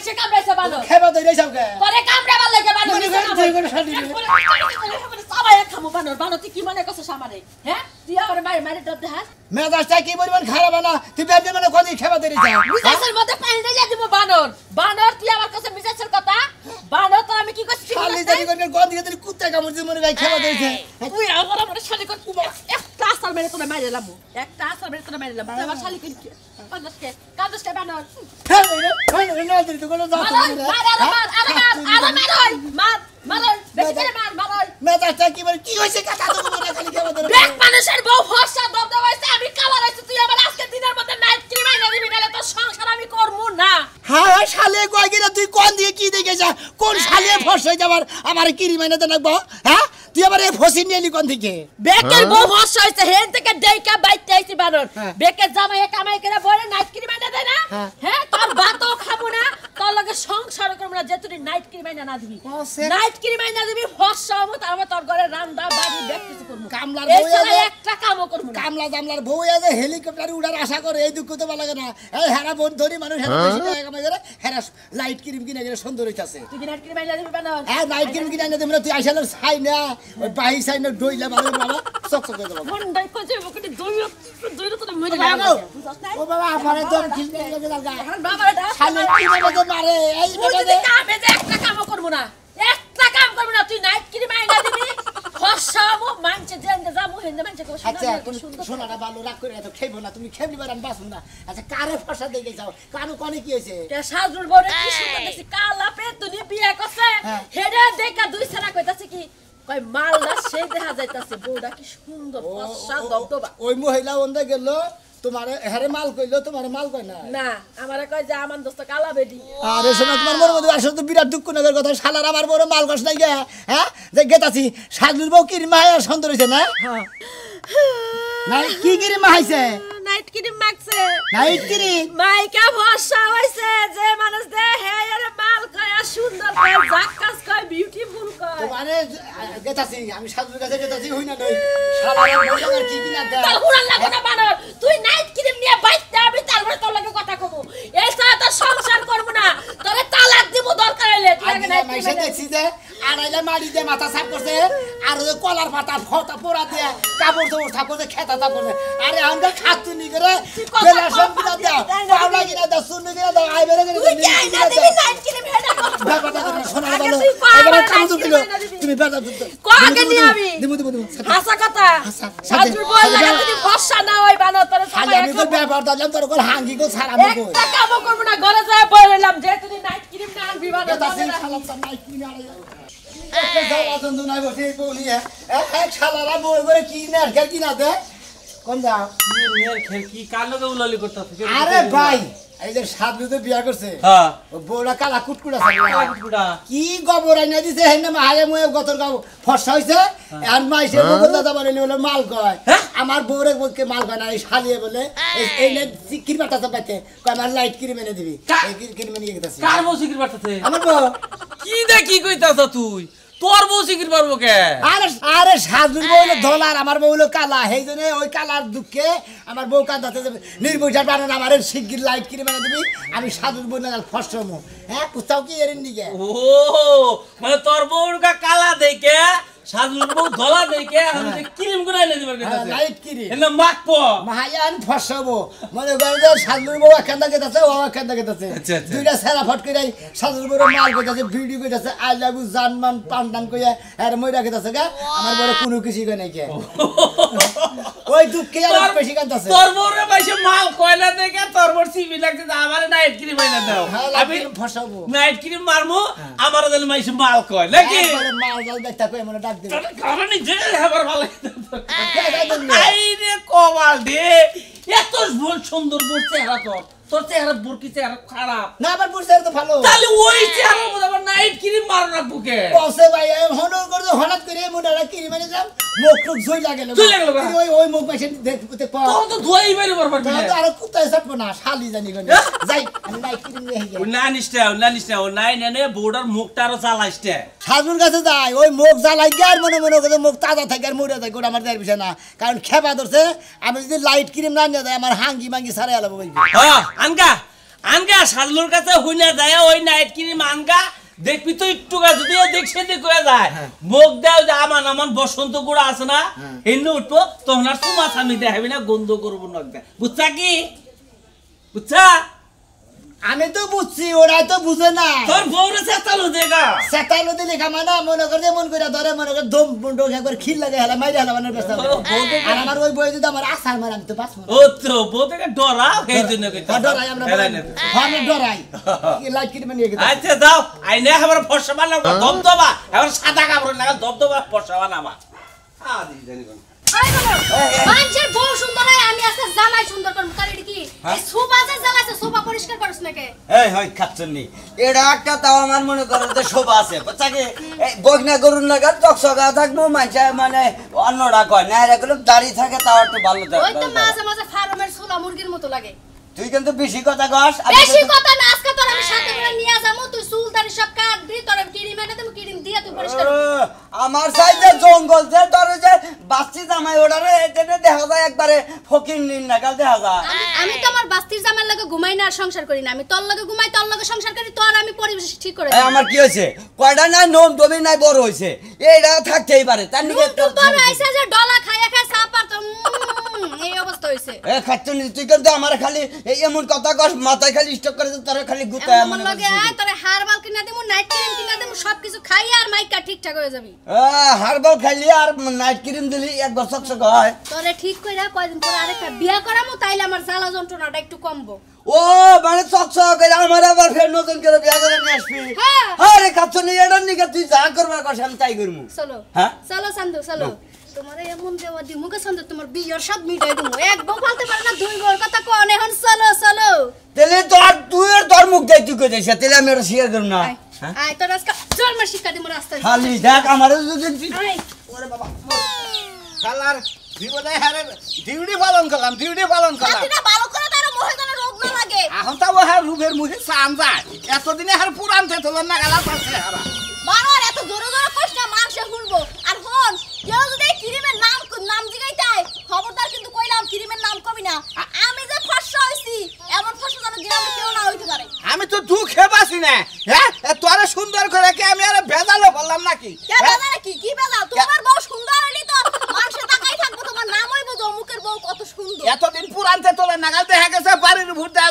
মাইছে কামড়াইছে বানর খেবা দইরে যাওগে তোরে কামড়াবার লাগে বানর মনে কর তুই কোন শালি সবাই খামু বানর বানর তুই কি মনে করছিস আমারে হ্যাঁ তুই আমার মারে মারে ডর দেখাস মেজাজটা কি পরিমাণ খারাপ না তুই বের মানে কোন খেবা দইরে যাও মিজাজের মধ্যে পানি ঢেলে দিব বানর বানর তুই আমার কাছে মিজাজের কথা বানর তো আমি কি করছি শালি জানি কোন কোন দিকে তুই কুত্তা কামড় দিয়ে মনে গায় খেবা দইছে তুই আমার শালি কর একটা আসল মেরে তোরে মাইরে লামু একটা আসল মেরে তোরে মাইরে লামু আমার শালি কই কান্দসকে কান্দসকে বানর হ্যাঁ রে না তুই তো কোন যাও মার বেশি করে মার মেজাজটা কি বল কি হইছে কাকা তো মনে খালি খেবা দইরে দেখ মানুষের বউ ফর্সা দবদব হইছে আমি কালা হইছে তুই আমার আজকে দিনের মধ্যে নাইট ক্রিম আইনা দিবি নালে তোর সংসার আমি করব না হ্যাঁ শালে কই গিরা তুই কোন দিয়ে কি দেখে যা কোন শালে ফস হই যাবার আমার কি রিমাইনা দে নাকবো হ্যাঁ তুই আবার এই ফসি নিলি কোন দিকে বেকের বউ ফর্সা হইছে হেন থেকে দেইকা বাইতে আইছি বানর বেকের জামাই কামাই করে বলে নাইট ক্রিম আইনা দেয় না হ্যাঁ তোর ভাতও খাবো না তোর লগে সংসার করব না যে তুই নাইট ক্রিম আইনা না দিবি নাইট ক্রিম আইনা দিবি ফর্সা মত আমি তোর ঘরে রান্না বাড়ি দেখতেছি করব কামলার এই বউ ছাড়া একটা কামও করব না কামলা জামলার বউ যে হেলিকপ্টারে উড়ার আশা করে এই দুঃখ তো ভালো লাগে না এই হারা বোন ধরি মানুষ হারা বেশি টাকা কামাই করে হারা লাইট ক্রিম কিনে গেলে সুন্দর হইতাছে তুই নাইট ক্রিম আইনা দিবি বানর হ্যাঁ নাইট ক্রিম কিনে এনে দেবো তুই আইসালে ছাই না ওই বাহি ছাই না ডইলা ভালো বাবা চক চক করে দেবো মন্ডাই কই যাবো কোটি দইরা তো মরে বাবা, ও বাবা আমারে তো ঠিক লাগে লাগা এখন বাবারে ডাক শালে কি বলে তো মারে এই তুই যদি কামে যে একটা কামও করব না একটা কাম করব না তুই নাইট ক্রিম আইনা দিবি ফসামু মানছে জেন্ডে যামু হেন্ডে মানছে কো আচ্ছা তুমি সোনাটা ভালো রাখ করে এত খাইবো না তুমি খেবলি বারান বাসুন না আচ্ছা কারে ফসা দেখে যাও কানু কোনে কি হইছে কে সাজুর বড় কি সুন্দর দেখছি কালা পে তুই বিয়া করছে হেডে দেখা দুই ছাড়া কইতাছে কি কই মালদা সেই দেখা যাইতাছে বউটা কি সুন্দর ফসা দবদবা ওই মহিলা ওন্দে গেল তোমারে হারে মাল কইলো তোমারে মাল কই না না আমারে কই যে আমার দোস্ত কালা বেডি আরে শোনা তোমার মনে মধ্যে আসলে তো বিরাট দুঃখ নগর কথা শালার আমার বড় মাল কস নাই গে হ্যাঁ যে গেতাছি সাজুর বউ কি মায়া সুন্দর হইছে না হ্যাঁ নাই কি গিরি মাইছে নাইট ক্রিম মাখছে নাইট ক্রিম মাইকা ফসা হইছে যে মানুষ দে হে আরে মাল কয় সুন্দর কয় জাক্কাস কয় বিউটিফুল কয় তোমারে গেতাছি আমি সাজুর কাছে গেতাছি হই না নই শালার বউটার কি কিনা দে তোর হুড়ান লাগো না বানর তুই নাইট ক্রিম নিয়ে বাইতে আমি তারপরে তোর লাগে কথা কব এই সাথে তো সংসার করব না তোরে তালাক দিব দরকার হইলে তুই আগে নাইট মাইছে দেখছি যে আড়াইলে মারি দিয়ে মাথা সাফ করছে আর ওই কলার পাতা ফটা পোড়া দিয়ে কাপড় তো উঠা করে খেতা তা করে আরে আমরা খাতুনি করে বেলা সব কিনা দাও পাওলা কিনা দাও সুন্নি কিনা দাও আই বেরে করে তুই কি আইনা দিবি নাইট ক্রিম হেডা কর ব্যাপারটা করে শোনা আগে ভালো তুই কো এবারে আমার কাম night তো cream দিল আইনা দিবি। তুমি বেটা কো আগে নি আমি দিব হাসা কথা হাসা, সাজুর বল লাগা যদি ফসা না হয় বানর তোর খালি সবাই আমি তো ব্যাপার দিলাম তোর কোন হাঙ্গি কো ছাড়া মগো একটা কামও করব না ঘরে যায় বললাম যে তুই নাইট ক্রিম না আনবি বানর এটা সিন খালাম তো নাই কি না একটা যাওয়া জন্তু নাই বসে বলি এক শালারা বই করে কি না আর কি না দে কোন যাও মেয়ের খেল কি কার লগে উলালি করতেছে আরে ভাই এই যে সাদলুতে বিয়া করছে হ্যাঁ ও বউরা কালা কুটকুটা আছে কুড়া কি গোবর আইনা দিছে হেন মায়ে ময়ে গতর গাও ফসা হইছে আর মাইসে বউর দাদা বলে বলে মাল কয় আমার বউরে বলকে মাল কয় না এই শালিয়ে বলে এই নে কিরমাটা চাপাইতে কয় আমার লাইট ক্রিম এনে দিবি এই ক্রিম এনে গেতাছি কার বউ সিকির পারতেছে আমার বউ কি দেখি কইতাছ তুই তোর বউ সিকির পারবো কে আরে আরে সাদুর বউ হলো ধলা আর আমার বউ হলো কালা সেই জন্য ওই কালার দুঃখে আমার বউ কাঁদাতে যাবে নির্বৈশার বানান আমার শিগগির লাইট কিনে বানিয়ে দিবি আমি সাদুর বউ না ফসমো হ্যাঁ কোথাও কি এর দিকে ও মানে তোর বউর কালা দেখে সাজুর বউ ধলা দেখে আমি ক্রিম গুনাই না দিবার কইতাছে লাইট কিনে এনে মাখবো মাহায়ান ফসবো মনে করে যে সাদুর বউ এখান থেকে গেছে ও এখান থেকে গেছে আচ্ছা, আচ্ছা। দুইটা সেরা ফট করে সাদুর বউ মাল কইতাছে ভিডিও কইতাছে আই লাভ ইউ জানমান পান্ডান কইয়া আর মইরা গেতাছে গা আমার বড় কোনো কিছু কই নাই কে ওই দুঃখে আর বেশি কাঁদাছে তোর বউরে বাইসে মাল কয়লা দেখে তোর বউর সিবি লাগছে আমার নাইট ক্রিম আইনা দাও আমি ফসবো নাইট ক্রিম মারমু আমার দিল মাইসে মাল কয় নাকি মাল জাল দেখতা কই মনে ডাক দিবে কারণ যে আবার ভালো আই রে কমাল দে এত সুন্দর বউ চেহারা তোর চেহারা বুরকি চেহারা খারাপ না আবার বুঝতে তো ভালো তাহলে ওই চেহারার মধ্যে আবার নাইট ক্রিম মারো না বুকে বসে ভাই হনর করে হঠাৎ করে মুডারা কিনে মানে যাম মুখ টুক জই লাগেল জই লাগলো গা। ওই মুখ মাইছে দেখতে পা তোর তো ধোয়াই বাইরে বরবার তো আর কুত্তায় সাটবো না শালি জানি গনে যাই আমি নাই কিনে নিয়ে যাই না নিষ্টা ও নাই নেনে বউডার মুখটা আরো চালাইছে সাজুর কাছে যাই ওই মুখ জ্বালাই গার মনে মনে করে মুখ তাজা থাকে আর মরে থাকে ওটা আমার দেয়ার বিষয় না কারণ খেপা ধরছে আমি যদি লাইট ক্রিম না নিয়ে যাই আমার হাঙ্গি মাঙ্গি সারে আলাবো বলবি হ্যাঁ আনকা আনগা সাজলুর কাছে হইনা যায় ওই নাইট ক্রিম আনগা দেখবি তো একটু গা যদি দেখছে দেখ হয়ে যায় মুখ দাও যে আমার বসন্ত গুড়া আছে না এনে উঠবো তখন আর তোমার স্বামী দেখাবি না গন্ধ করবো না বুঝছা কি বুঝছা আমি তো বুঝছি ওরাই তো বুঝে না তোর বউরে চেতালো দেখা সেটাইলো দিলে কামানা মনে করে মন করে ধরে মনে করে দম বন্ধ একবার খিল লাগে হেলা মাইরে হেলা মানে ব্যস্ত আর আমার ওই বই যদি আমার আসার মার আমি তো বাঁচবো ও তো বউ থেকে ডরা এই জন্য ডরাই আমরা আমি ডরাই লাইট কিনে নিয়ে গেছে আচ্ছা যাও আইনে আমার ফর্সা বানাও দমদমা এবার সাদা কাপড় লাগা দমদমা ফর্সা বানাবা আদি জানি কোন আই বলো মানুষের বউ সুন্দর হয় আমি আজকে জামাই সুন্দর করব তার এডি কি এই সোফা যে জ্বালাছে সোফা পরিষ্কার করছ নাকি এই হই খাচ্ছনি এটা একটা তাও আমার মনে করে যে শোভা আছে বাচ্চাকে বগনা গরুর লাগা চকচকা থাকবো মাইছা মানে অন্যরা কয় না এগুলো দাড়ি থাকে তাও একটু ভালো থাকে ওই তো মাঝে মাঝে ফার্মের ছোলা মুরগির মতো লাগে তুই কিন্তু বেশি কথা কস বেশি কথা না আজকে তোর আমি সাথে করে নিয়ে যাবো তুই চুল দাড়ি সব কাটবি তোর কিরিম এনে দেব কিরিম দিয়া তুই পরিষ্কার করবি আমার সাইডে জঙ্গল যে তোর যে বাচ্চি জামাই ওড়ারে এটা দেখা যায় একবারে ফকির নিন নাগাল দেখা যায় আমি তো আমার বাস্তির জামার লাগে ঘুমাই না আর সংসার করি না আমি তোর লাগে ঘুমাই তোর লাগে সংসার করি তোর আমি পরিবেশ ঠিক করে এই আমার কি হইছে কয়টা না নোম দমি নাই বড় হইছে এইটা থাকতেই পারে তার নিকে তো বড় আইছে যে ডলা খাইয়া খায় সাপার তো এই অবস্থা হইছে এ খাচ্ছনি তুই কিন্তু আমার খালি এই এমন কথা কস মাথায় খালি স্টক করে তোর খালি গুতায় আমার লাগে আয় তোরে হারবাল কিনা দেবো নাইট ক্রিম কিনা দেবো সবকিছু খাই আর মাইকা ঠিকঠাক হয়ে যাবি হারবাল খাইলি আর নাইট ক্রিম দিলি একবার চকচক হয় তোরে ঠিক কইরা কয়দিন পরে আরেকটা বিয়া করামু তাইলে আমার জ্বালা যন্ত্রণাটা একটু কমবো ও মানে চকচক করে আমার আবার ফের নতুন করে বিয়া করে নিয়ে আসবি হ্যাঁ। আরে খাচ্ছনি এটার নিকে তুই যা করবার কস আমি তাই করবো চলো হ্যাঁ? চলো সান্দু চলো তোমার এমন দেওয়া দি মুখে সান্দু তোমার বিয়ের স্বাদ মিটাই দেবো এক বউ বলতে পারে না দুই বউর কথা কোন এখন চলো চলো তেলে তোর তুই তোর মুখ দেখ তুই কই যাইছ তেলে আমি এটা শেয়ার করব না আয় তোর আজকে জন্ম শিক্ষা দিমু রাস্তায় খালি দেখ আমার যদি আয় ওরে বাবা শালার জীবনে হারে ডিউটি পালন করলাম ছাতিটা ভালো করে তার মুখে যেন রোগ না লাগে এখন তো হার রূপের মুখে সান যায় এতদিনে হার পুরান তেতল না গালা পাচ্ছে হারা বাবার এত জোরে জোরে কইছ না মানুষে শুনবো আর হন কেউ যদি ক্রিমের নাম জিগাইতাই খবরদার কিন্তু কইলাম ক্রিমের নাম কবি না আমি যে ফসা হইছি এমন ফসা যেন গ্রামে কেউ না হইতে পারে আমি তো দুঃখে বাসি না হ্যাঁ তোরে সুন্দর করে কি আমি আর ভেজালো বললাম নাকি কে বেজাল কি বেজাল তোমার বউ সুন্দর হইলি তো মানুষে তাকাই থাকবো তোমার নাম হইবো জমুকের বউ কত সুন্দর এতদিন পুরানতে তোলে নাগাল দেখা গেছে বাড়ির ভুটে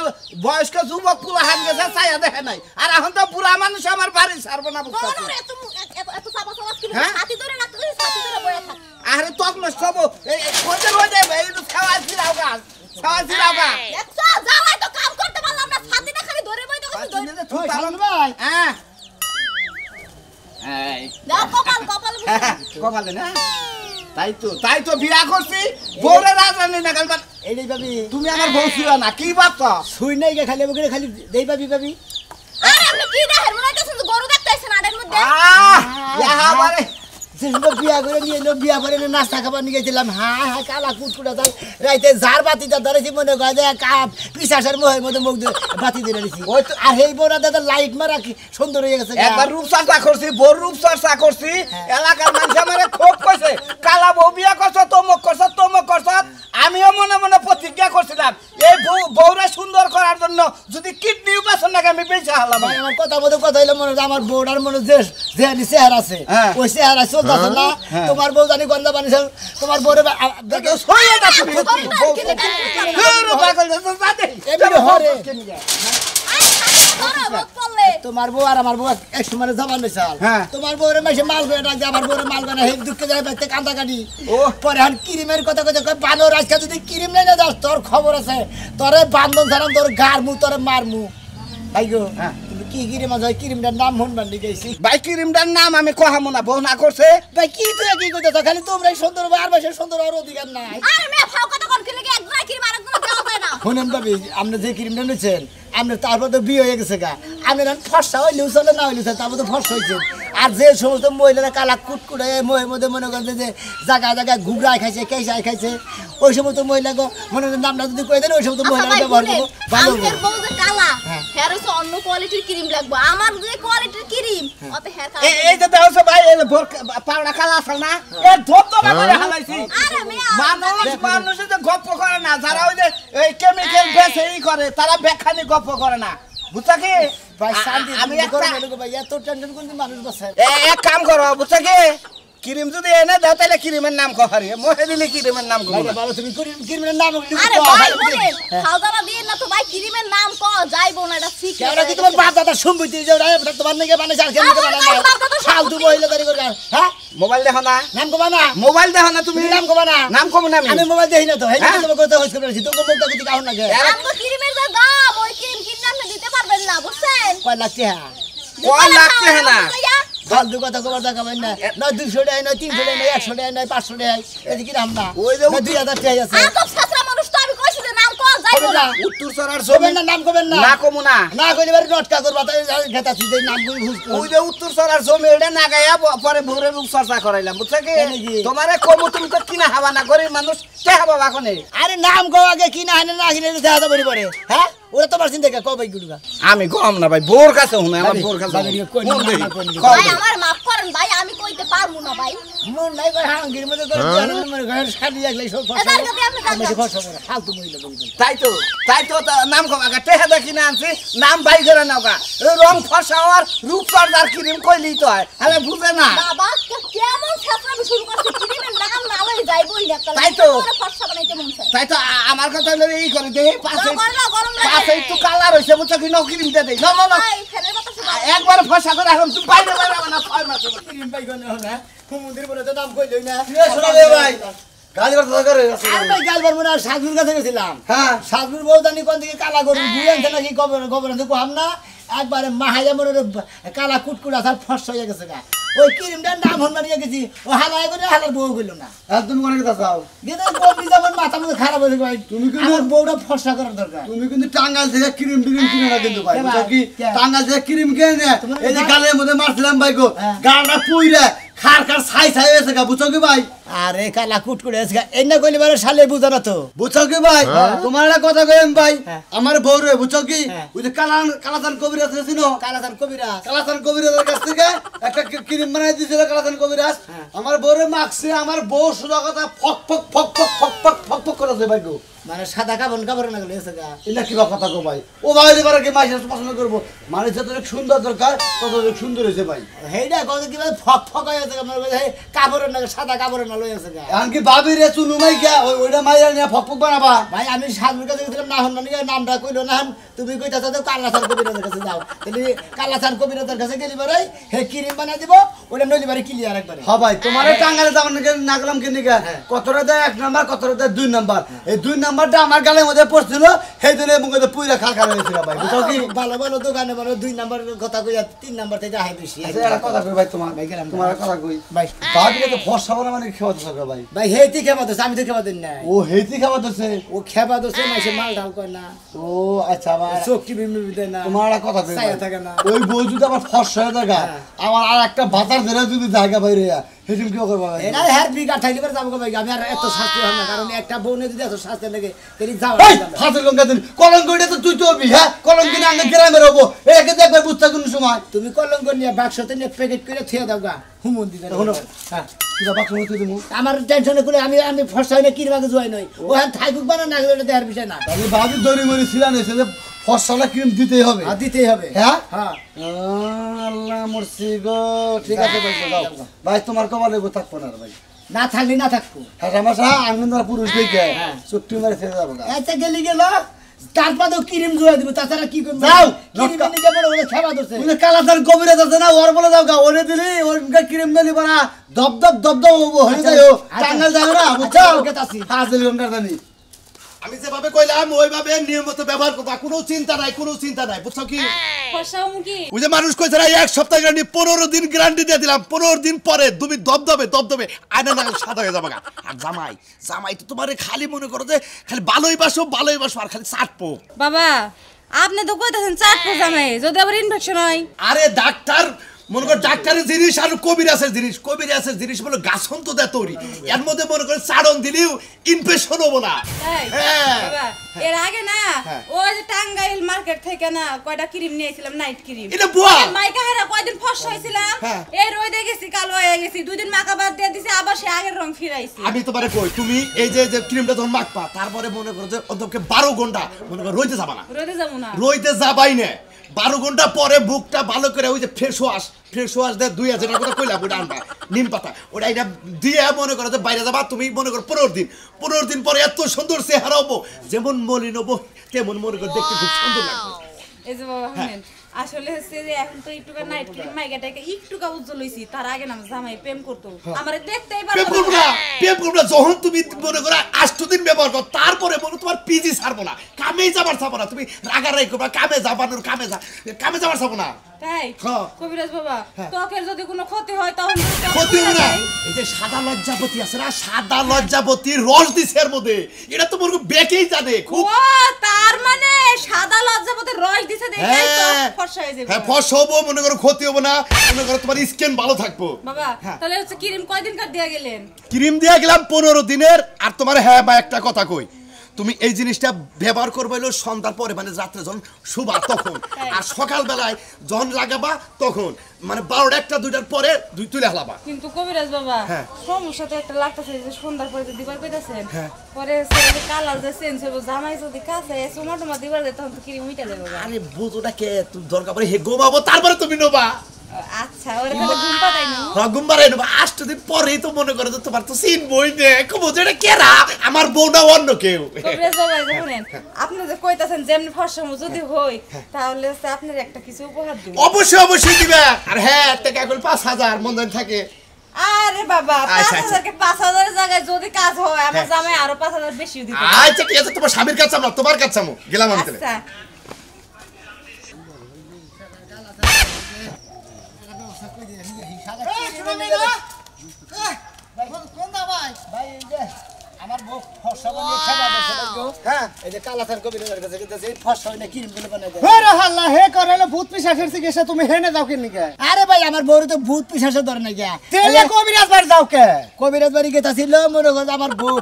বয়স্ক যুবক পুলা হান গেছে ছায়া দেখে নাই আর এখন তো পুরা মানুষ আমার বাড়ি ছাড়বো না বুঝতে বলো এত এত চাপা চাপা কি ছাতি ধরে না তুই ছাতি ধরে বয়া থাক আরে তক নষ্ট হবো এই কোনটা হয়ে যাবে এই তো খাওয়া ছিলাও গাছ এত জ্বালাই তো কাম করতে পারলাম না ছাতিটা খালি ধরে বই তো কিছু ধরে তুই ভালো ভাই হ্যাঁ এই দাও কপাল কপালে না তাই তো বিয়া করছি বউরে রাজরানি নাগাল এই ভাবি তুমি আমার বউ ছিল না কি ভাবছ শুই নাই গে খালি বগরে খালি দেই ভাবি আরে আপনি কি দেখেন মনে হইতাছে গরু দেখতেছেন আডের মধ্যে ইয়া বারে যেগুলো বিয়া করে নিয়ে এলো বিয়া করে নাস্তা খাবার নিয়ে গেছিলাম হ্যাঁ কালা কুটকুটা তাই রাইতে ঝাড় বাতিটা ধরেছি মনে করে যে কাপ পিসাসের মোহের মধ্যে মুখ দিয়ে বাতি দিয়ে দিয়েছি আর এই বউরা দাদা লাইট মারা কি সুন্দর হয়ে গেছে একবার রূপচর্চা করছি বড় রূপচর্চা করছি এলাকার মানুষ আমারে খুব কইছে কালা বউ বিয়া করছ তমক করছ আমিও মনে মনে প্রতিজ্ঞা করছিলাম এই বউরা সুন্দর করার জন্য যদি কিডনি উপাসন নাকি আমি বেঁচে হালাম আমার কথা হইলো মনে আমার বউটার মনে যে চেহারা আছে ওই চেহারা চলতেছে না তোমার বউ জানি গন্ধা বানিয়েছে তোমার বউরে তোমার বউ আর আমার বউ এক সময় জবান হয়েছাল তোমার বউরে মাসে মাল করে ডাকছে আমার বউরে মাল করে হেম দুঃখে যায় বাইতে কান্দা কাটি পরে এখন ক্রিমের কথা কথা কয় বানর আজকে যদি ক্রিম নেই না যাস তোর খবর আছে তোরে বান্ধন ছাড়াম তোর গার মু তোরে মারমু ভাই গো কি ক্রিম আছে ক্রিমটার নাম হন বান্ডি গেছি ভাই ক্রিমটার নাম আমি কহামো না বউ না করছে ভাই কি তুই কি কইতেছ খালি তোমরাই সুন্দর আর বেশি সুন্দর আর অধিকার নাই আরে মে ফাও কথা কোন কি লাগে একবার ক্রিম আরেকজন দেওয়া যায় না শুনেন ভাবি আপনি যে ক্রিমটা নিচ্ছেন আপনার তারপর তো বিয়ে হয়ে গেছে গা আপনার ফর্সা হইলেও চলে না হইলেও চলে তারপর তো ফর্সা হয়েছে আর যে সমস্ত মহিলারা কালা কুটকুটে মহের মধ্যে মনে করেন যে জায়গায় জায়গায় ঘুগড়ায় খাইছে কেঁচায় খাইছে ওই সমস্ত মহিলাকে মনে করেন নামটা যদি কয়ে দেন ওই সমস্ত মহিলারা ব্যবহার করবো ভালো হবে। আমাদের বউ যে কালা হেয়ার হচ্ছে অন্য কোয়ালিটির ক্রিম লাগবে আমার যে কোয়ালিটির ক্রিম অত হেয়ার কালার এই যে দেখো ভাই এই ভোর পাউডার কালা আছে না এ ধপধপা করে হালাইছি আরে মিয়া মানুষ যে গপ্প করে না যারা ওই যে এই কেমিক্যাল বেছে এই করে তারা বেখানি গপ্প করে না বুঝছা কি ভাই শান্তি আমি একটা ভাই এত টেনশন কোন মানুষ বসে এক কাম করো বুঝছা কি ক্রিম যদি এনে দাও তাহলে ক্রিমের নাম কহারি মহে দিলে ক্রিমের নাম কো ভালো তুমি ক্রিমের নাম আরে ভাই বলেন খাওয়া দিয়ে না তো ভাই ক্রিমের নাম ক যাইবো না এটা ঠিক কেন কি তোমার বাপ দাদা সম্পত্তি যে তোমার নাকি বানাইছে আর কেন বানাই না ফালতু মহিলা দাঁড়ি করে হ্যাঁ মোবাইল দেখো না নাম কবা না মোবাইল দেখো না তুমি নাম কবা না নাম কম না আমি মোবাইল দেখি না তো এই তোমার কথা হইছে করেছি তো কোন মুখটা কিছু কাহন না গে আমগো ক্রিমের যে দাম ওই ক্রিম কিনে আপনি দিতে পারবেন না বুঝছেন কয় লাগছে হ্যাঁ কয় লাগছে না ফালতু কথা কবার দেখা পাই না না 200 টাকা না 300 টাকা না 100 টাকা না 500 টাকা এদিকে নাম না ওই যে 2000 টাকা আছে আর তো ছাত্র মানুষ তো আমি কইছি যে নাম ক যাইবো না উত্তর চরার কবেন জমি না নাম কবেন না না কমু না না কইলে বারে নটকা করবা তাই খেতা সুদে নাম কই ঘুষ ওই যে উত্তর চরার জমি এটা না গায়া পরে ভোরে রূপ চর্চা করাইলাম বুঝছো কি এই নাকি? তোমারে কমু তুমি তো কিনা হাবা না গরিব মানুষ কে হাবা বাকনে আরে নাম কো আগে কি না হানে না কিনে দেখা যাবে পরে হ্যাঁ ওরা তোমার চিন্তা কে কবে গুড়া আমি কম না ভাই বোর কাছে হুনে আমার বোর কাছে ভাই, কই না, মন দেই। না, কই না। কও ভাই দেই। আমার মাফ করেন ভাই আমি কইতে পারমু না ভাই মন নাই কই হাং গির মধ্যে করে মনে ঘর শাদি লাগলে সব ফসল এদার কাছে আপনি আমি জানতেন। ফসল করে ফালতু মহিলা বলি তাই তো নাম কম আগে টেহা দেখি না আনছি নাম বাই করে নাও গা রং ফসাওয়ার রূপ চর্চার ক্রিম কইলি তো হয় আরে বুঝে না বাবা কেমন ছাত্র আমি শুরু করছি ক্রিমের নাম না লই যাইবই না তাই তো। ফর্সা বানাইতে মন চায় তাই তো আমার কথা হলো এই করে দে পাশে গরম লাগে পাশে একটু কালার হইছে বুঝছো কি ক্রিম দে দেই না ভাই ফেলে বাতাসে একবার ফসা করে এখন তুমি বাইরে বাইরে না 6 মাস ক্রিম পাই গনে না হুমুন্দির বলে তো নাম কইলই না শোনা দে ভাই গালি করতে দরকার আর ভাই গাল বলবো না সাজুর কাছে গেছিলাম হ্যাঁ সাজুর বউদানি কোন দিকে কালা গরু গুয়ে আনতে নাকি গোবর গোবর আনতে কোহাম না একবারে মাহায়া মনে কালা কুটকুট আসার ফর্স হয়ে গেছে গা ওই ক্রিমটার নাম হন মারিয়ে গেছি ও হালাই করে হালার বউ গেল না আর তুমি কোন কথা চাও গেতে বউটি যেমন মাথা মধ্যে খারাপ হয়ে ভাই তুমি কিন্তু- আমার বউটা ফর্সা করার দরকার তুমি কিন্তু টাঙ্গাল থেকে ক্রিম কিনে না কিন্তু ভাই কে বুঝছো ভাই? কি কে? টাঙ্গাল থেকে ক্রিম কিনে তোমার এই যে গা- গালের মধ্যে মারছিলাম ভাই গো হ্যাঁ। গালটা পুইরা খার ছাই হয়েছে গা বুঝছো কি ভাই আরে কালা কুটকুট এসে এই না কইলে বারে শালে বুঝা না তো বুঝছো কি ভাই তোমার একটা কথা কইম ভাই হ্যাঁ। আমার বউ রে বুঝছো কি হ্যাঁ। ওই যে কালাচান কবিরাজ ছিল কালাতান কবিরাজ কালাচান কবিরাজের কাছ থেকে একটা ক্রিম বানাই দিয়েছিল কালাচান কবিরাজ আমার বউরে মাখছে আমার বউ সোজা কথা ফক ফক ফক ফক ফক ফক ফক ফক করেছে ভাই গো মানে সাদা কাপড় না গেলে এসে গা এটা কি বা কথা গো ভাই ও ভাই এবারে কি মাইসে পছন্দ করবো মানুষ যত সুন্দর দরকার তত সুন্দর হয়েছে ভাই হেইডা কত কি ফক ফক হয়ে আছে আমার কাছে কাপড়ের না সাদা কাপড়ের না লই আছে গা এমনকি ভাবি রে চুনু মাই গিয়া ওইটা মাইরা নিয়ে ফক ফক বানাবা ভাই আমি সাজুর কাছে গেছিলাম না হন না নামটা কইলো না হন তুমি কইতা তো কালাচান কবিরাজের কাছে যাও তাহলে কালাচান কবিরাজের কাছে গেলি বারে হে ক্রিম বানাই দিব ওটা নইলি বারে ক্লিয়ার একবারে হ্যাঁ ভাই তোমার টাঙ্গালে যাবার না গেলাম কেন কতটা দেয় 1 নাম্বার কতটা দেয় 2 নাম্বার এই 2 নাম্বারটা আমার গালের মধ্যে পড়ছিল সেই জন্য মুখে পুইরা খাল খাল হয়েছিল ভাই বুঝছো কি ভালো ভালো দোকানে ভালো 2 নাম্বারের কথা কইয়া 3 নাম্বার থেকে আহে বেশি আচ্ছা, একটা কথা কই ভাই তোমার ভাই গেলাম। তোমার একটা কথা কই ভাই ভাবিকে তো ফর্সা বলা মানে খেওয়াতে থাকবে ভাই ভাই হেইতি খেবা দোস আমি তো খেবা দিন না ও হেতি খাওয়াতেছে ও খেবা দোসে মাইসে মাল ঢাল কয় না ও আচ্ছা ভাই চোখটি বিমি দেয় না তোমার একটা কথা কই ছায়া ভাই। থাকে না। ওই বউ যদি আমার ফর্সা হয়ে থাকে আমার আর একটা বাতার ধরে যদি জায়গা বাইরে হেদিন কি করবে ভাই এরা হ্যার বিঘা ঠাইলি করে যাবো গো ভাই আমি আর এত শাস্তি হয় না কারণ একটা বউনে যদি এত শাস্তি লাগে তেরি যাও এই ফাতের লঙ্কা দিন কলঙ্কটা তো তুই তো হবি হ্যাঁ কলঙ্ক কিনে আনলে গ্রামে রবো একে দেখবে বুঝতে কোন সময় তুমি কলঙ্ক নিয়ে বাক্সতে নিয়ে প্যাকেট করে থুয়ে দাও গা হুমুন দিতে শোনো। হ্যাঁ কিবা বাক্স মতো দিমু আমার টেনশনে করে আমি ফর্সা হইলে কিরবাকে জয় নই ও হ্যাঁ থাইকুক বানা না গেলে দেহার বিষয় না আমি ভাবি দড়ি মরি ছিলাম এসে যে ফসলা ক্রিম দিতেই হবে আর দিতেই হবে হ্যাঁ হ্যাঁ আল্লাহ মরছি গো ঠিক আছে ভাই যাও ভাই তোমার কমাল লেবো থাকবো না রে ভাই না থাকলে না থাকবো হাসামাশা আঙ্গনদার পুরুষ দেখে হ্যাঁ। চুট্টি মারে ছেড়ে যাবো গা। আচ্ছা গেলি গেল তারপরেও ক্রিম জোয়া দিব তাছাড়া কি করবো যাও, ক্রিম নটকা। নিজে বড় বড় খেবা ধরছে ওই যে কালাতার কবিরাজ আছে না ওর বলে যাও গা ওরে দিলি ওর ক্রিম দিলি বানা দপ দপ দপ দপ হয়ে যায় ও আচ্ছা। টাঙ্গাল যাবে না বুঝছো আচ্ছা, ওকে তাসি। হাজির ঘন্টার জানি আমি যেভাবে কইলাম ওইভাবে নিয়মিত ব্যবহার করবা কোনো চিন্তা নাই বুঝছো কি ফসাও মুখি ওই যে মানুষ কইছে না 1 সপ্তাহ গ্যারান্টি 15 দিন গ্যারান্টি দিয়ে দিলাম 15 দিন পরে তুমি দবদবে আয়না না সাদা হয়ে যাবে আর জামাই তো তোমারে খালি মনে করো যে খালি ভালোই বাসো আর খালি চাটপো বাবা আপনি তো কইতাছেন চাট জামাই যদি আবার ইনফেকশন হয় আরে ডাক্তার মনে কর ডাক্তারের জিনিস আর কবিরাজের জিনিস বলে গাছন তো দেয় তৈরি এর মধ্যে মনে করে চারণ দিলেও ইনফেকশন হবো না এই, হ্যাঁ। বাবা, এর আগে না ওই যে টাঙ্গাইল মার্কেট থেকে না কয়টা ক্রিম নিয়েছিলাম নাইট ক্রিম এটা বুয়া মাইকা হেরা কয়দিন ফর্সা হয়েছিলাম হ্যাঁ। এই রোদে গেছি কালো হয়ে গেছি 2 দিন মাখা বাদ দিয়ে দিছি আবার সে আগের রং ফিরাইছি আমি তোমারে কই তুমি এই যে যে ক্রিমটা যখন মাখবা তারপরে মনে করো যে অন্তত 12 ঘন্টা মনে করো রইতে যাবা না রোদে যাবো না রইতে যাবাই না 12 ঘন্টা পরে বুকটা ভালো করে ওই যে ফ্রেশ ওয়াশ দিয়ে 2000 টাকা করে কইলা ওটা আনবা নিম পাতা ওটা এটা দিয়ে মনে করো যে বাইরে যাবা তুমি মনে করো 15 দিন পরে এত সুন্দর চেহারা হবো যেমন মলিন হবো তেমন মনে করো দেখতে খুব সুন্দর লাগবে এই যে বাবা শুনেন আসলে হচ্ছে যে এখন তো একটু নাইট ক্রিম মাইকাটাকে একটু উজ্জ্বল হইছি তার আগে না জামাই প্রেম করতো আমারে দেখতেই প্রেম পারতো করবো না যখন তুমি মনে করো 8 দিন ব্যবহার করো তারপরে মনে তোমার পিজি ছাড়বো না কামেই যাবার ছাড়বো না তুমি রাগারাই করবা কামে যাবার ছাড়বো না তাই হ্যাঁ। কবিরাজ বাবা ত্বকের যদি কোনো ক্ষতি হয় তখন ক্ষতি হবে না এই যে সাদা লজ্জাপতি আছে না সাদা লজ্জাপতির রস দিছে এর মধ্যে এটা তো মনে করো বেকেই জানে খুব ও তার মানে সাদা লজ্জাপতির রস দিছে দেখেই তো ফর্সা হয়ে যাবে হ্যাঁ ফর্সা হবো মনে করো ক্ষতি হবো না মনে করো তোমার স্কিন ভালো থাকবো বাবা তাহলে হচ্ছে ক্রিম কয়দিন কার দিয়া গেলেন ক্রিম দিয়া গেলাম 15 দিনের আর তোমার হ্যাঁ বা একটা কথা কই তুমি এই জিনিসটা ব্যবহার করবে হলো সন্ধ্যার পরে মানে রাত্রে যখন শুবা তখন আর সকাল বেলায় যখন লাগাবা তখন মানে 12টা 1টা 2টার পরে দুই তুলে হালাবা কিন্তু কবিরাজ বাবা হ্যাঁ। সমস্যা তো একটা লাগতেছে যে সন্ধ্যার পরে যদি দিবার কইতাছেন হ্যাঁ। পরে সে কালার যে চেঞ্জ হবে জামাই যদি কাছে সোমাটোমা দিবার দেয় তখন তো ক্রিম উইটা যাবে বাবা আরে বুঝোটা কে তুমি দরকার পড়ে হে গোমাবো তারপরে তুমি নোবা আচ্ছা ওরে তাহলে ঘুম পাতাই না হ্যাঁ গুম্বারে নোবা 8 দিন পরেই তো মনে করো যে তোমার তো সিন বই দে বুঝো এটা কেরা আমার বউ না অন্য কেউ কবিরাজ বাবা শুনেন আপনি যে কইতাছেন যেমনি ফর্সা যদি হই তাহলে হচ্ছে আপনার একটা কিছু উপহার দিব অবশ্যই দিবে আর হ্যাঁ টাকা কল 5000 মন থাকে আরে বাবা আচ্ছা, 5000 কে 5000 এর জায়গায় যদি কাজ হয় আমার জামাই আরো 5000 বেশি দিবে আচ্ছা ঠিক আছে তোমার স্বামীর কাছে আমরা তোমার কাছে আমো গেলাম আমি তাহলে আচ্ছা আমার বউ ফর্সা বানিয়ে খাবার দিয়েছে হ্যাঁ এই যে কালাসান কবিরাজের কাছে গেছে ফর্সা হইনা ক্রিম গুলো বানাই দেয় হে রে হাল্লা হে করেলে ভূত পিশাচের চিকিৎসা তুমি হেনে যাও কেন নিকে আরে ভাই আমার বউর তো ভূত পিশাচে ধরে না গিয়া তেলে কবিরাজ বাড়ি যাও কে কবিরাজ বাড়ি গেছিল মনে করো আমার বউ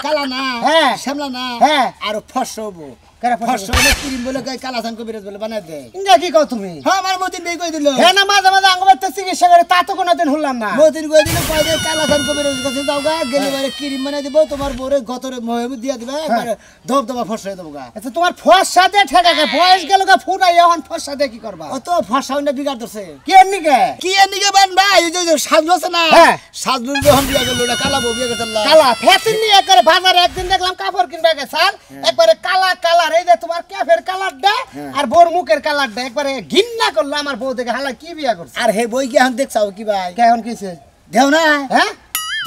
কালা না হ্যাঁ। শ্যামলা না হ্যাঁ। আর ফর্সা হবো কেরা ফর্সা হইনা ক্রিম বলে কালাসান কবিরাজ বলে বানাই দেয় ইঙ্গা কি কও তুমি হ্যাঁ আমার মতিন বেই কই দিল হে না মাঝে মাঝে আঙ্গবাতে চিকিৎসা করে তা তো কোনোদিন শুনলাম না মতিন কই দিল কই দে কালাসান কবিরাজ কাছে যাও গা গেলে বারে ক্রিম বানাই দেব তোমার বউরে গতরে মহে দিয়া দিবা একবারে ধপ ধপা ফর্সা হয়ে দেবো গা আচ্ছা তোমার ফর্সা দে ঠেকাকে বয়স গেল গা ফুটাই এখন ফর্সা দে কি করবা অত ফর্সা হইনা বিগাড় ধরছে কে নিকে কি এদিকে বান ভাই এই যে সাজলো আছে না হ্যাঁ। সাজলু যখন বিয়া গেল ওটা কালা বউ বিয়া গেছিল কালা ফেসিন নিয়ে করে বাজারে একদিন দেখলাম কাপড় কিনবে গেছাল একবারে কালা কালার এই যে তোমার ক্যাফের কালারটা আর বোর মুখের কালারটা একবারে ঘিন্না করলো আমার বউ দেখে হালা কি বিয়া করছে আর হে বই কি এখন দেখছাও কি ভাই কেমন কিছে দেও না হ্যাঁ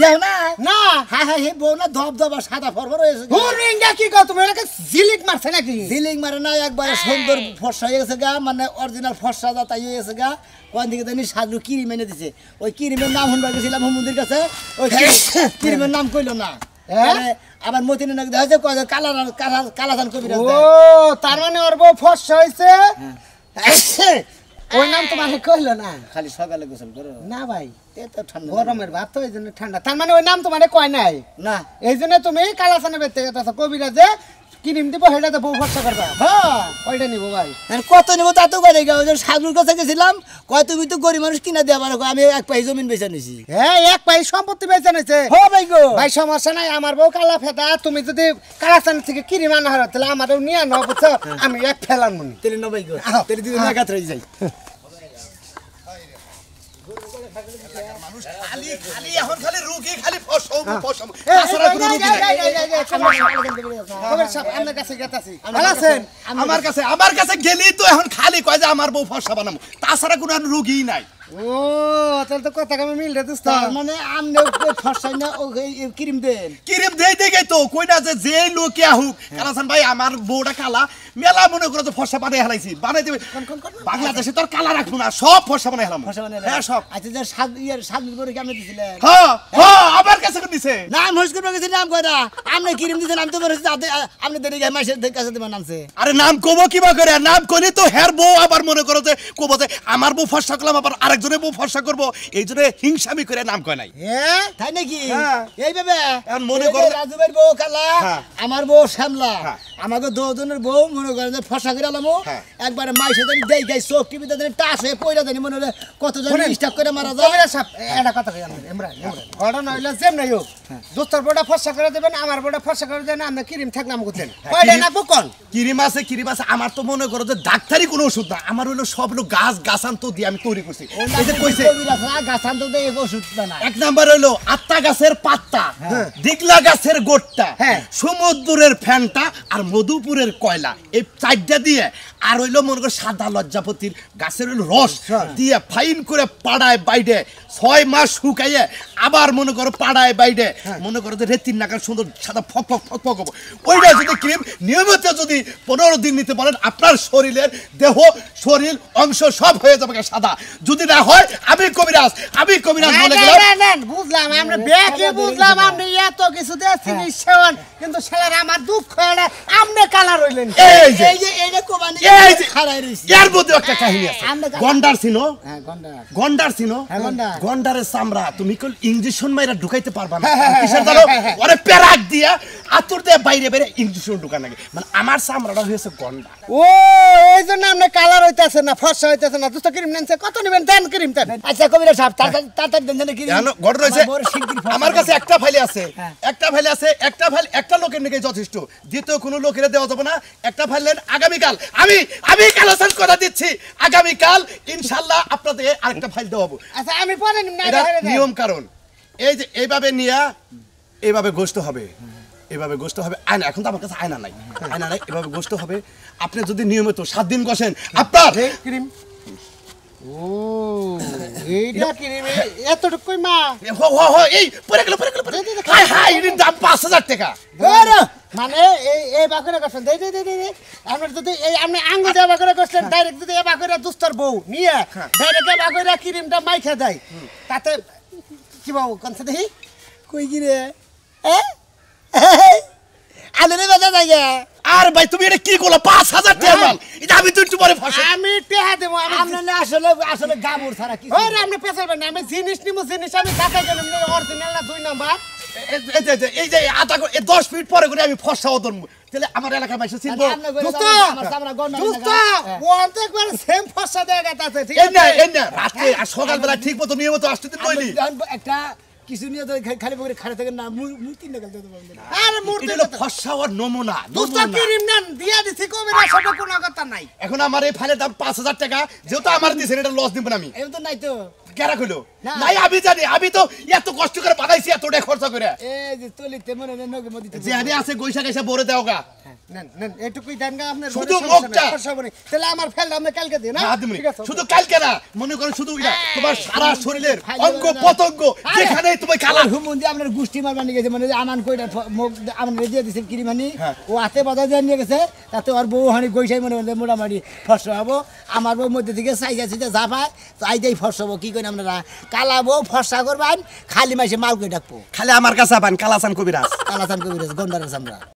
দেও না না হ্যাঁ হ্যাঁ হে বউ না ধপ ধপ আর সাদা ফরফর হয়েছে হুরিঙ্গা কি কও তুমি এটাকে জিলিক মারছে নাকি সিলিং মারে না একবারে সুন্দর ফর্সা হয়ে গেছে গা মানে অরিজিনাল ফর্সা যা তাই হয়ে গেছে গা কোন দিকে জানি সাজলু কিরিম এনে দিছে ওই কিরিমের নাম শুনবার গেছিলাম হুমুন্দির কাছে ওই কিরিমের নাম কইলো না আবার মতিনে নাকি দেখা যায় কয় কালাদান কবিরা ও তার মানে ওর বউ ফর্সা হইছে ওই নাম তোমাকে কইলো না খালি সকালে গোসল করো না ভাই এত ঠান্ডা গরমের ভাত তো এই জন্য ঠান্ডা তার মানে ওই নাম তোমার কয় নাই না এই জন্য তুমি কালাসানে বেতে গেছো কবিরাজে কিনিম দিব সেটাতে বউ খরচা করবা হ্যাঁ ওইটা নিব ভাই আর কত নেবো তা তো করে গা সাজলুর কাছে গেছিলাম কয় তুমি তো গরিব মানুষ কিনা দেওয়া পারো আমি এক পাই জমিন বেচে নিছি হ্যাঁ এক ভাই সম্পত্তি বেচে নিছে হো ভাই গো ভাই সমস্যা নাই আমার বউ কালা ফেদা তুমি যদি কালাসান থেকে কিনিম আনা হারো তাহলে আমারও নিয়ে নাও বুঝছো আমি এক ফেলান মনি তেলে ন ভাই গো তেলে দিদি না কাতরে যাই মানুষ খালি খালি এখন খালি রুগী খালি ফসম আমার কাছে গেলেই তো এখন খালি কয় যে আমার বউ ফসা বানাবো তাছাড়া কোনো রুগী নাই ও তাহলে তো কথা আমি মিল রে দোস্ত মানে আমনে ফর্সাই না ও ক্রিম দেন কিরিম দেই দেই তো কই না যে লোকে আহুক কালাসান ভাই আমার বউটা কালা মেলা মনে করে তো ফসা বানাই হালাইছি বানাই দেবে বাংলাদেশে তোর কালা রাখবো না সব ফসা বানাই হালাম ফর্সা মানে হ্যাঁ সব আচ্ছা যে সাজলুর করে কেমন দিছিলেন হ্যাঁ হ্যাঁ আমার কাছে দিছে নাম হোস করে গেছি নাম কয়টা আমনে ক্রিম দিছেন আমি তো বলেছি আপনি দেরি গায় মাসের কাছে দেবেন নামছে আরে নাম কব কিবা করে নাম করি তো হের বউ আবার মনে করো যে কব যে আমার বউ ফসা করলাম আবার আরেক আরেকজনে বউ ফর্সা করবো এই জন্য হিংসামি করে নাম কয় নাই। তাই নাকি হ্যাঁ। এইভাবে এখন মনে এই যে করো- রাজু ভাইয়ের বউ কালা হ্যাঁ। আমার বউ শ্যামলা হ্যাঁ। আমাকে দুজনের বউ মনে করেন যে ফসা করে আলামো হ্যাঁ। একবারে মাইসে জানি দেই গাই চোখ টিভিতে জানি টাস হয়ে পয়রা জানি মনে হলে কতজন স্টাক করে মারা যায়। কবিরাজ সাহেব এটা কথা কই আমরা ইমরান ঘটনা হইলো যেমন হোক দোস্তার বড় ফর্সা করে দেবেন আমার বড় ফর্সা করে দেন আমরা ক্রিম থাকলাম গুতেন কয়টা না কোন কিরিম আছে আমার তো মনে করো যে ডাক্তারি কোনো ওষুধ না আমার হলো সব হলো গাছ গাছান তো দিয়ে আমি তৈরি করছি। এই যে কইছে গাছান তো দেয় ওষুধ না এক নাম্বার হলো আত্তা গাছের পাত্তা, দিগলা গাছের গোট্টা, সমুদ্রের ফ্যানটা আর মধুপুরের কয়লা, এই চারটা দিয়ে আর হইলো মনে করো সাদা লজ্জাপতির গাছের হইলো রস দিয়ে ফাইন করে পাড়ায় বাইরে 6 মাস শুকাইয়ে আবার মনে করো পাড়ায় বাইরে মনে করো যে রেতির নাকার সুন্দর সাদা ফক ফক ফক ফক হবো। ওইটা যদি ক্রিম নিয়মিত যদি 15 দিন নিতে পারেন আপনার শরীরের দেহ শরীর অংশ সব হয়ে যাবে সাদা। যদি না হয় আমি কবিরাজ বলে গেলাম। বুঝলাম আমরা ব্যাকে বুঝলাম আপনি এত কিছু দিয়েছেন সেবন কিন্তু শালার আমার দুঃখ এটা আপনি কালার হইলেন। এই যে এইটা কোবানি এই যে খাড়াই রইছি এর মধ্যে একটা কাহিনী আছে। গন্ডার চিনো? হ্যাঁ গন্ডা গন্ডার চিনো? হ্যাঁ, গন্ডার। গন্ডারের চামড়া তুমি কোন ইনজেকশন মাইরা ঢুকাইতে পারবা না। কিসের জানো? ওরে পেরাক দিয়া আতর দিয়ে বাইরে বাইরে ইনজেকশন ঢুকান লাগে। মানে আমার চামড়াটা হয়েছে গন্ডা। ও এই জন্য আপনি কালার হইতাছে না ফর্সা হইতাছে না দুটো ক্রিম নেনছে কত নেবেন দেন ক্রিম দেন। আচ্ছা কবিরা সাহেব তাড়াতাড়ি দেন জানি কি জানো ঘটনা হয়েছে আমার কাছে একটা ফাইলে আছে, একটা ফাইলে আছে, একটা ফাইল একটা লোকের নাকি যথেষ্ট, দ্বিতীয় কোনো লোকের দেওয়া যাবে না। একটা ফাইল নেন আগামীকাল আমি কালেকশন কথা দিচ্ছি, আগামীকাল ইনশাআল্লাহ আপনাদের আরেকটা ফাইল দেওয়াবো। আচ্ছা আমি পরে নিম না এটা নিয়ম কারণ এই যে এইভাবে নিয়া এইভাবে গোস্ত হবে, এভাবে গোস্ত হবে। আয়না এখন তো আমার কাছে আয়না নাই, এভাবে গোস্ত হবে। আপনি যদি নিয়মিত 7 দিন বসেন আপনার ক্রিম ও এইটা ক্রিম এতটুকুই মা এই পরে গেল হাই এর দাম 5000 টাকা। মানে এই বাকরে করছেন দে দে দে দে আমরা যদি এই আপনি আঙ্গুল দেওয়া বাকরে করছেন ডাইরেক্ট যদি এই বাকরে দুস্তর বউ নিয়ে ডাইরেক্ট এই বাকরে ক্রিমটা মাইখা দেয় তাতে কি বাবু কোনছে দেখি কই কি রে আলে বাজা যায় আর ভাই তুমি এটা কি করলা? 5000 টাকা মাল এটা আমি তো একটু পরে ফাঁসে আমি টেহা দেবো আমি আমরা না আসলে গাবুর ছাড়া কি ওরে আপনি পেছাবেন না আমি জিনিস নিমু জিনিস আমি কাটাই গেলাম অরিজিনাল না 2 নাম্বার এই যে আটা 10 মিনিট পরে করে আমি ফসা ওদন তাহলে আমার এলাকায় মাইসে চিনবো। দোস্ত দোস্ত ওর তো একবার সেম ফসা দেয়া গেছে ঠিক এই না রাতে আর সকালবেলা ঠিক মতো নিয়মিত আসতে দিন কইলি একটা কিছু নিয়ে তো খালি বগরে খাড়া থাকে না মূর্তি নিকাল দিতে পারবে না। আরে মূর্তি এটা হলো ফসা ওর নমুনা। দোস্ত ক্রিম নেন দিয়া দিছি কবে না সেটা কোনো কথা নাই। এখন আমার এই ফাইলের দাম 5000 টাকা, যেহেতু আমার দিছেন এটা লস দিব না আমি। এম তো নাই তো কেরা কইলো নাই আমি জানি, আমি তো এত কষ্ট করে বানাইছি এত টাকা খরচ করে। এই যে তলিতে মনে নেন নগে মধ্যে যে আমি আছে গইসা গইসা বরে দাওগা নেন নেন এটুকুই দেন গা আপনার শুধু মুখটা তাহলে আমার ফেল আপনি কালকে দিন না ঠিক আছে শুধু কালকে না মনে করেন শুধু এটা তোমার সারা শরীরের অঙ্গ পতঙ্গ যেখানে তুমি কালা হুমুন্দি আপনার গুষ্টি মারবা নিয়ে গেছে মানে যে আমান কইটা মুখ আমান রেজিয়ে দিছে কিরিমানি ও হাতে বাধা দিয়ে নিয়ে গেছে তাতে ওর বউ হানি গইসাই মনে হলে মোটামুটি ফসা হবো। আমার বউ মধ্যে থেকে চাইজা যা পায় চাই দেই ফসা হবো কি করেন আপনারা কালা বউ ফসা করবেন খালি মাসে মাল কই ডাকবো খালি আমার কাছে পান কালাসান কবিরাজ কালাচান কবিরাজ গন্ডারের আমরা